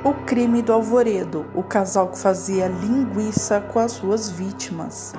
O crime do Alvoredo, o casal que fazia linguiça com as suas vítimas.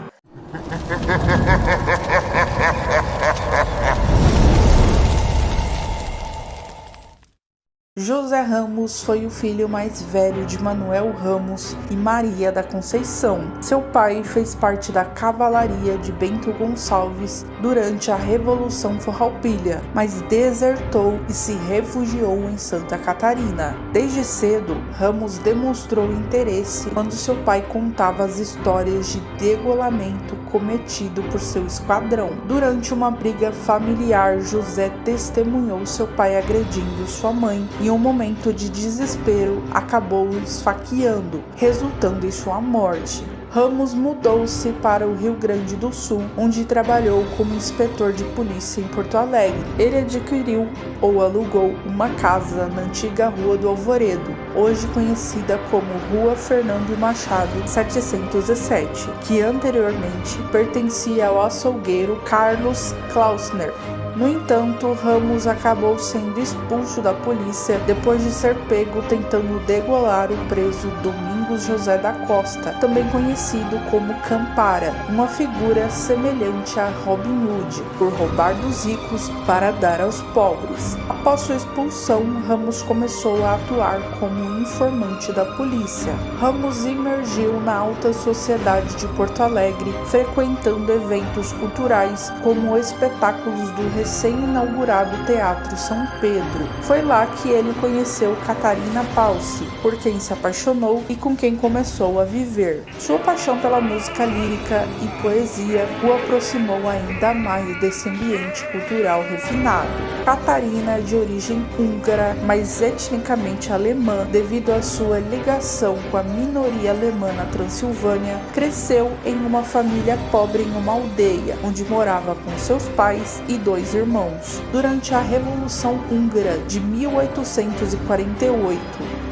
José Ramos foi o filho mais velho de Manuel Ramos e Maria da Conceição. Seu pai fez parte da cavalaria de Bento Gonçalves durante a Revolução Farroupilha, mas desertou e se refugiou em Santa Catarina. Desde cedo, Ramos demonstrou interesse quando seu pai contava as histórias de degolamento cometido por seu esquadrão. Durante uma briga familiar, José testemunhou seu pai agredindo sua mãe e em um momento de desespero, acabou o esfaqueando, resultando em sua morte. Ramos mudou-se para o Rio Grande do Sul, onde trabalhou como inspetor de polícia em Porto Alegre. Ele adquiriu ou alugou uma casa na antiga Rua do Alvoredo, hoje conhecida como Rua Fernando Machado 707, que anteriormente pertencia ao açougueiro Carlos Klausner. No entanto, Ramos acabou sendo expulso da polícia depois de ser pego tentando degolar o preso Domingos José da Costa, também conhecido como Campara, uma figura semelhante a Robin Hood, por roubar dos ricos para dar aos pobres. Após sua expulsão, Ramos começou a atuar como informante da polícia. Ramos emergiu na alta sociedade de Porto Alegre, frequentando eventos culturais como espetáculos do recém-inaugurado Teatro São Pedro. Foi lá que ele conheceu Catarina Palsi, por quem se apaixonou e com quem começou a viver. Sua paixão pela música lírica e poesia o aproximou ainda mais desse ambiente cultural refinado. Catarina é de origem húngara, mas etnicamente alemã, devido à sua ligação com a minoria alemã na Transilvânia, cresceu em uma família pobre em uma aldeia, onde morava com seus pais e 2 irmãos. Durante a Revolução Húngara de 1848,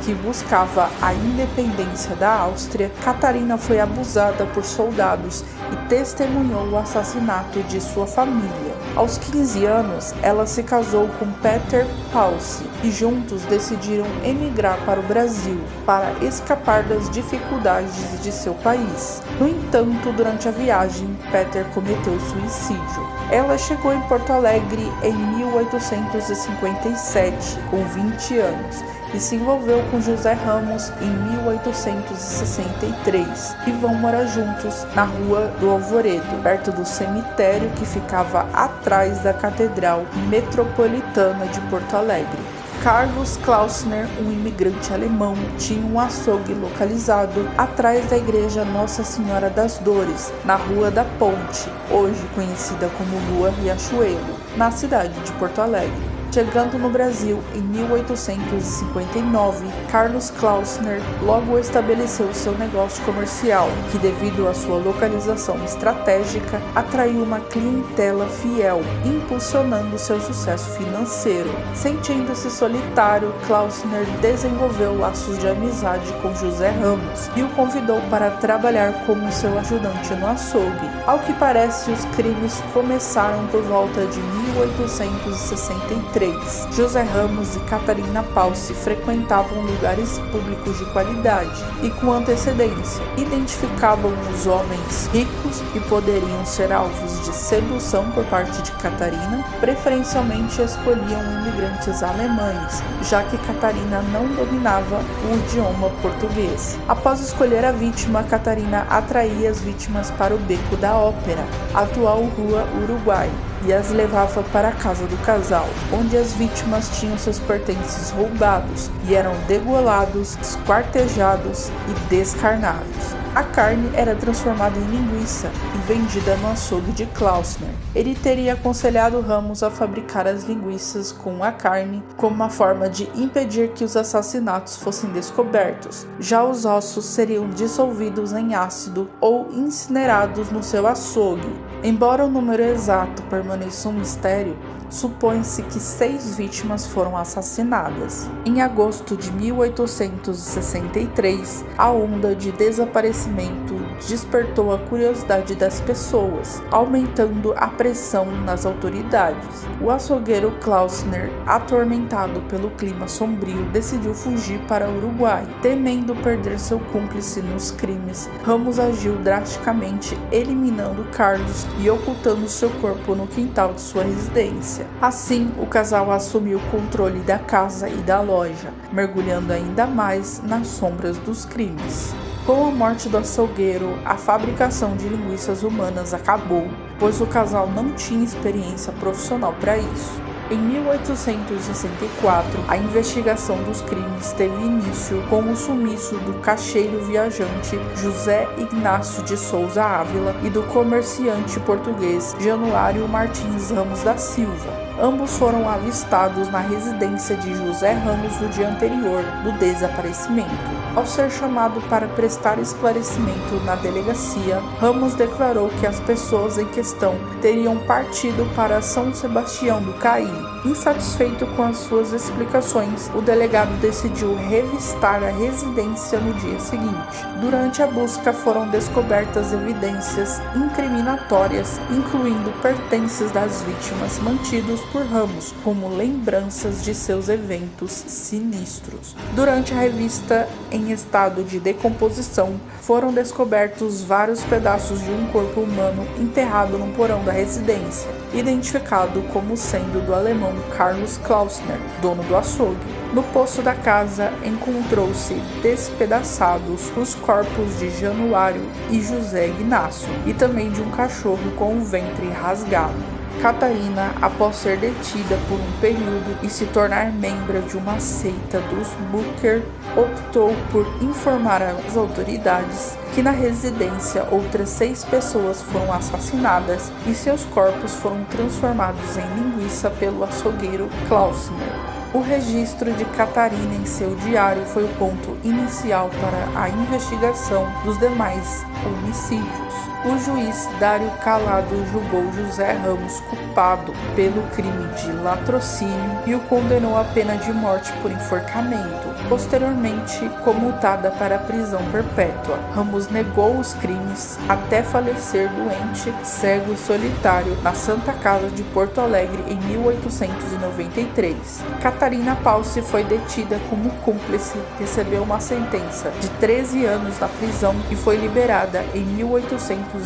que buscava a independência da Áustria, Catarina foi abusada por soldados e testemunhou o assassinato de sua família. Aos 15 anos, ela se casou com Peter Palsi e juntos decidiram emigrar para o Brasil para escapar das dificuldades de seu país. No entanto, durante a viagem, Peter cometeu suicídio. Ela chegou em Porto Alegre em 1857, com 20 anos, e se envolveu com José Ramos em 1863 e vão morar juntos na Rua do Alvoredo, perto do cemitério que ficava atrás da Catedral Metropolitana de Porto Alegre. Carlos Klausner, um imigrante alemão, tinha um açougue localizado atrás da igreja Nossa Senhora das Dores, na Rua da Ponte, hoje conhecida como Rua Riachuelo, na cidade de Porto Alegre. Chegando no Brasil em 1859, Carlos Klausner logo estabeleceu seu negócio comercial, que devido à sua localização estratégica, atraiu uma clientela fiel, impulsionando seu sucesso financeiro. Sentindo-se solitário, Klausner desenvolveu laços de amizade com José Ramos e o convidou para trabalhar como seu ajudante no açougue. Ao que parece, os crimes começaram por volta de 1863. José Ramos e Catarina Palsi frequentavam lugares públicos de qualidade e com antecedência. Identificavam os homens ricos que poderiam ser alvos de sedução por parte de Catarina. Preferencialmente escolhiam imigrantes alemães, já que Catarina não dominava o idioma português. Após escolher a vítima, Catarina atraía as vítimas para o Beco da Ópera, atual Rua Uruguai, e as levava para a casa do casal, onde as vítimas tinham seus pertences roubados e eram degolados, esquartejados e descarnados. A carne era transformada em linguiça e vendida no açougue de Klausner. Ele teria aconselhado Ramos a fabricar as linguiças com a carne como uma forma de impedir que os assassinatos fossem descobertos. Já os ossos seriam dissolvidos em ácido ou incinerados no seu açougue. Embora o número exato permaneça um mistério, supõe-se que 6 vítimas foram assassinadas. Em agosto de 1863, a onda de desaparecimento despertou a curiosidade das pessoas, aumentando a pressão nas autoridades. O açougueiro Klausner, atormentado pelo clima sombrio, decidiu fugir para o Uruguai. Temendo perder seu cúmplice nos crimes, Ramos agiu drasticamente, eliminando Carlos e ocultando seu corpo no quintal de sua residência. Assim, o casal assumiu o controle da casa e da loja, mergulhando ainda mais nas sombras dos crimes. Com a morte do açougueiro, a fabricação de linguiças humanas acabou, pois o casal não tinha experiência profissional para isso. Em 1864, a investigação dos crimes teve início com o sumiço do caixeiro viajante José Ignácio de Souza Ávila e do comerciante português Januário Martins Ramos da Silva. Ambos foram avistados na residência de José Ramos no dia anterior do desaparecimento. Ao ser chamado para prestar esclarecimento na delegacia, Ramos declarou que as pessoas em questão teriam partido para São Sebastião do Caí. Insatisfeito com as suas explicações, o delegado decidiu revistar a residência no dia seguinte. Durante a busca foram descobertas evidências incriminatórias, incluindo pertences das vítimas mantidos por Ramos como lembranças de seus eventos sinistros. Durante a revista em estado de decomposição, foram descobertos vários pedaços de um corpo humano enterrado no porão da residência, identificado como sendo do alemão Carlos Klausner, dono do açougue. No poço da casa encontrou-se despedaçados os corpos de Januário e José Ignácio, e também de um cachorro com o ventre rasgado. Catarina, após ser detida por um período e se tornar membro de uma seita dos Booker, optou por informar às autoridades que na residência outras 6 pessoas foram assassinadas e seus corpos foram transformados em linguiça pelo açougueiro Klausner. O registro de Catarina em seu diário foi o ponto inicial para a investigação dos demais homicídios. O juiz Dário Calado julgou José Ramos culpado pelo crime de latrocínio e o condenou à pena de morte por enforcamento, posteriormente comutada para prisão perpétua. Ramos negou os crimes até falecer doente, cego e solitário na Santa Casa de Porto Alegre em 1893. Catarina Palce foi detida como cúmplice, recebeu uma sentença de 13 anos na prisão e foi liberada em 1877,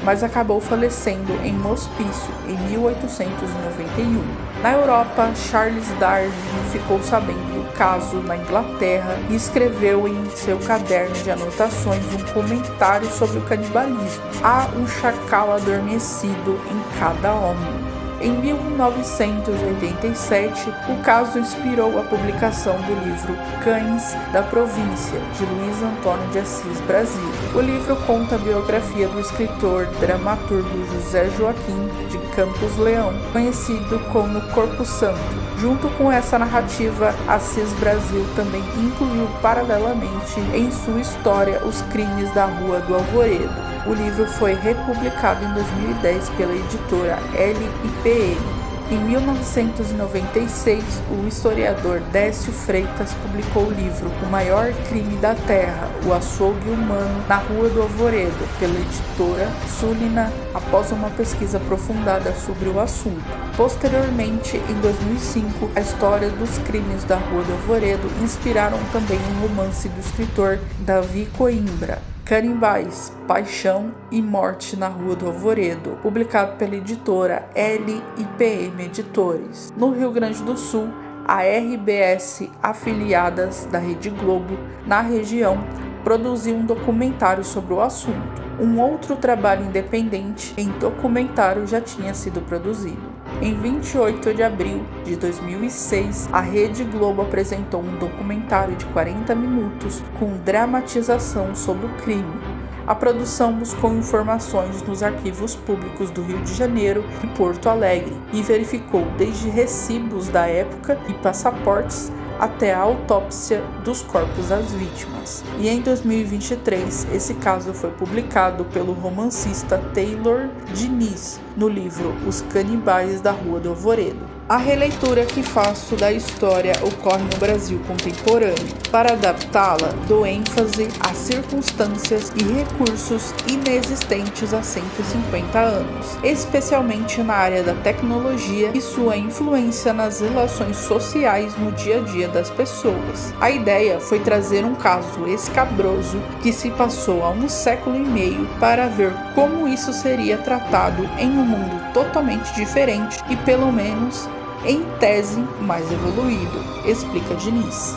mas acabou falecendo em um hospício em 1891. Na Europa, Charles Darwin ficou sabendo do caso na Inglaterra e escreveu em seu caderno de anotações um comentário sobre o canibalismo. Há um chacal adormecido em cada homem. Em 1987, o caso inspirou a publicação do livro Cães da Província, de Luiz Antônio de Assis Brasil. O livro conta a biografia do escritor dramaturgo José Joaquim de Campos Leão, conhecido como Corpo Santo. Junto com essa narrativa, Assis Brasil também incluiu paralelamente em sua história os crimes da Rua do Alvoredo. O livro foi republicado em 2010 pela editora LIPM. Em 1996, o historiador Décio Freitas publicou o livro O Maior Crime da Terra, o Açougue Humano na Rua do Alvoredo, pela editora Sulina, após uma pesquisa aprofundada sobre o assunto. Posteriormente, em 2005, a história dos crimes da Rua do Alvoredo inspiraram também um romance do escritor Davi Coimbra, Canibais, Paixão e Morte na Rua do Alvoredo, publicado pela editora LIPM Editores. No Rio Grande do Sul, a RBS, afiliadas da Rede Globo, na região, produziu um documentário sobre o assunto. Um outro trabalho independente em documentário já tinha sido produzido. Em 28 de abril de 2006, a Rede Globo apresentou um documentário de 40 minutos com dramatização sobre o crime. A produção buscou informações nos arquivos públicos do Rio de Janeiro e Porto Alegre e verificou desde recibos da época e passaportes até a autópsia dos corpos das vítimas. E em 2023, esse caso foi publicado pelo romancista Taylor Diniz no livro Os Canibais da Rua do Alvoredo. A releitura que faço da história ocorre no Brasil contemporâneo. Para adaptá-la, dou ênfase a circunstâncias e recursos inexistentes há 150 anos, especialmente na área da tecnologia e sua influência nas relações sociais no dia a dia das pessoas. A ideia foi trazer um caso escabroso que se passou há 1,5 séculos para ver como isso seria tratado em um mundo totalmente diferente e, pelo menos, em tese, mais evoluído, explica Diniz.